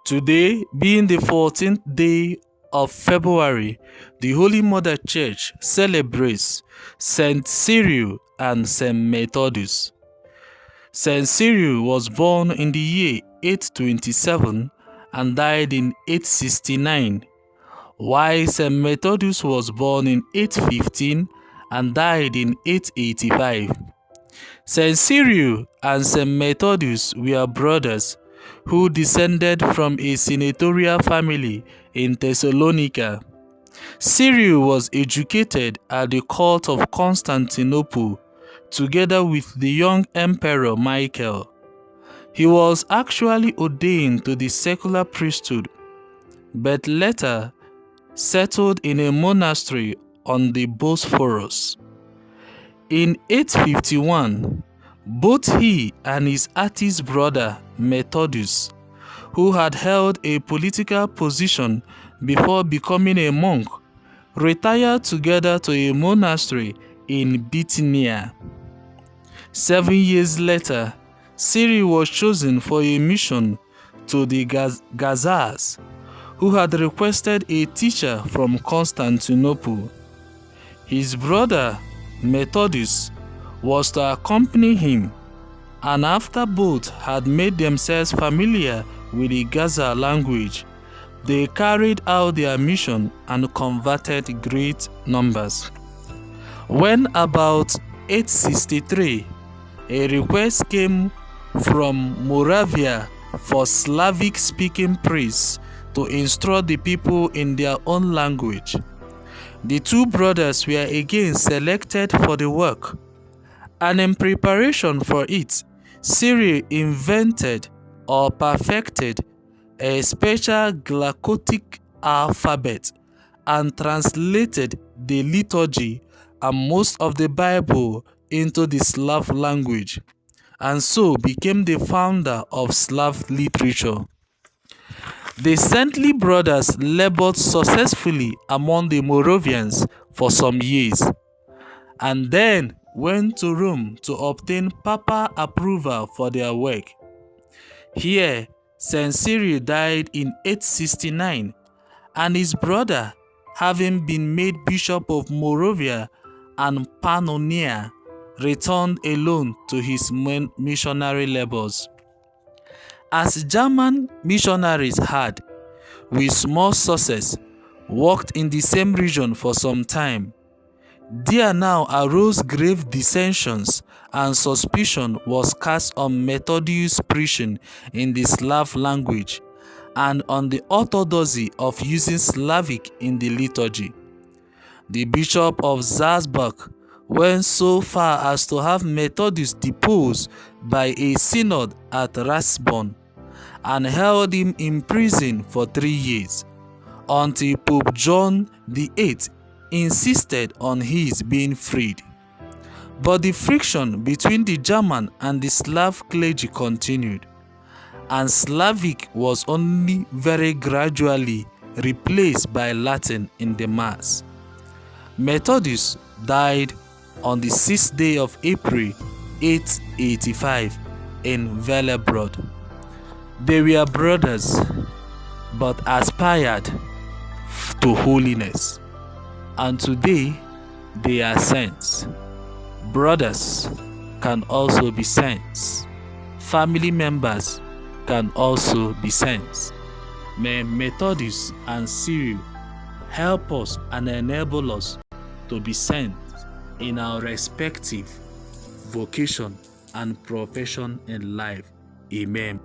Today, being the 14th day of February, the Holy Mother Church celebrates Saint Cyril and Saint Methodius. Saint Cyril was born in the year 827 and died in 869, while Saint Methodius was born in 815 and died in 885. Saint Cyril and Saint Methodius were brothers who descended from a senatorial family in Thessalonica. Cyril was educated at the court of Constantinople together with the young Emperor Michael. He was actually ordained to the secular priesthood, but later settled in a monastery on the Bosphorus. In 851, both he and his artist brother Methodius, who had held a political position before becoming a monk, retired together to a monastery in Bithynia. 7 years later, Cyril was chosen for a mission to the Khazars, who had requested a teacher from Constantinople. His brother Methodius was to accompany him, and after both had made themselves familiar with the Khazar language, they carried out their mission and converted great numbers. When about 863, a request came from Moravia for Slavic-speaking priests to instruct the people in their own language. The two brothers were again selected for the work, and in preparation for it, Cyril invented or perfected a special Glagolic alphabet and translated the liturgy and most of the Bible into the Slav language, and so became the founder of Slav literature. The saintly brothers labored successfully among the Moravians for some years, and then went to Rome to obtain papal approval for their work. Here, Saint Cyril died in 869, and his brother, having been made Bishop of Moravia and Pannonia, returned alone to his missionary labors. As German missionaries had, with small success, worked in the same region for some time, there now arose grave dissensions, and suspicion was cast on Methodius' preaching in the Slav language and on the orthodoxy of using Slavic in the liturgy. The Bishop of Salzburg went so far as to have Methodius deposed by a synod at Ratisbon and held him in prison for 3 years, until Pope John VIII insisted on his being freed. But the friction between the German and the Slav clergy continued, and Slavic was only very gradually replaced by Latin in the Mass. Methodius died on the 6th day of April 885 in Vellebrod. They were brothers, but aspired to holiness, and today they are saints. Brothers can also be saints. Family members can also be saints. May Methodius and Cyril help us and enable us to be saints in our respective vocation and profession in life. Amen.